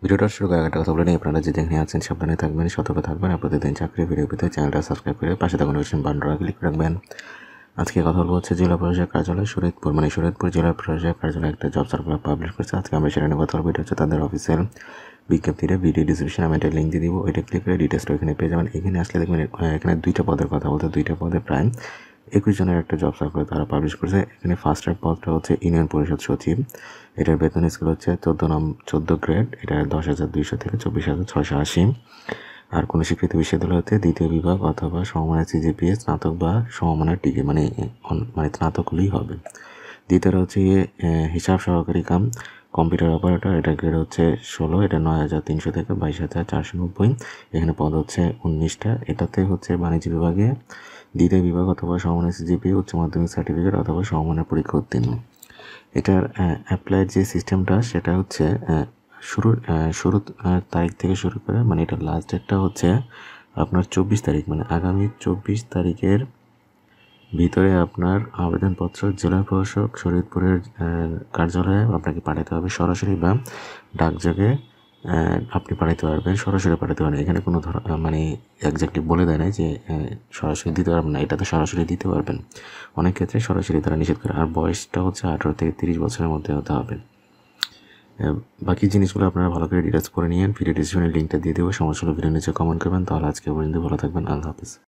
ভিডিওটা শুরু করার একটা কথা বলে নিই, আপনারা যে যেখানে আছেন সাবধানে থাকবেন, সতর্ক থাকবেন আর প্রতিদিন চাকরি ভিডিও পেতে চ্যানেলটা সাবস্ক্রাইব করে পাশে থাকা নোটিফিকেশন বাটনটা ক্লিক রাখবেন। আজকে কথা বলবো হচ্ছে জেলা প্রশাসক কার্যালয় শরীয়তপুর, মানে শরীয়তপুর জেলা প্রশাসক কার্যালয় একটা জব সার্কুলার পাবলিশ করছে। আজকে আমরা সেটা নিয়ে কথা বলবো। এটা হচ্ছে তাদের অফিসিয়াল বিজ্ঞপ্তিটা, ভিডিও ডিসক্রিপশন আমি একটা লিঙ্ক দিয়ে দিব, ওইটা ক্লিক করে ডিটেলসটা এখানে পেয়ে যাবেন। এখানে আসলে দেখবেন এখানে দুইটা পদের কথা বলতে, দুইটা পদে প্রায় 21 জনের একটা জব সার্কুলার তারা পাবলিশ করছে। এখানে ফার্স্টের পদটা হচ্ছে ইউনিয়ন পরিষদ সচিব, এটার বেতন স্কেল হচ্ছে 14 গ্রেড, এটা 10,200 থেকে 24,680। আর কোনো স্বীকৃত বিশ্ববিদ্যালয় হতে দ্বিতীয় বিভাগ অথবা সমমানের সিজিপিএ স্নাতক বা সমমানের ডিগ্রি, মানে স্নাতক হলেই হবে। দ্বিতীয়টা হচ্ছে হিসাব সহকারী কাম কম্পিউটার অপারেটর, এটা গ্রেড হচ্ছে 16, এটা 9,300 থেকে 22,490। এখানে পদ হচ্ছে 19টা। এটাতে হচ্ছে বাণিজ্য বিভাগে দ্বিতীয় বিভাগ অথবা সমমানের সিজিপিএ, উচ্চ মাধ্যমিক সার্টিফিকেট অথবা সমমানের পরীক্ষা উত্তীর্ণ। এটার অ্যাপ্লাইড যে সিস্টেমটা সেটা হচ্ছে শুরু তারিখ থেকে শুরু করে, মানে এটা লাস্ট ডেটটা হচ্ছে আপনার 24 তারিখ, মানে আগামী 24 তারিখের ভিতরে আপনার আবেদনপত্র জেলা প্রশাসক শরীয়তপুরের কার্যালয়ে আপনাকে পাঠাতে হবে সরাসরি, বা ডাকযোগে আপনি পাঠাতে পারবেন, সরাসরি পাঠাতে পারেন। এখানে কোনো মানে একজাক্টলি বলে দেয় না যে সরাসরি দিতে পারবেন না, এটাতে সরাসরি দিতে পারবেন। অনেক ক্ষেত্রে সরাসরি তারা নিষেধ করে। আর বয়সটা হচ্ছে 18 থেকে 30 বছরের মধ্যে হতে হবে। বাকি জিনিসগুলো আপনারা ভালো করে ডিটেলস পড়ে নিন। ভিডিও ডিসক্রিপশনে লিঙ্কটা দিয়ে দেবো, সমস্যা হলে ভিডিও নিচে কমেন্ট করবেন। তাহলে আজকে পর্যন্ত ভালো থাকবেন, আল্লাহ হাফিজ।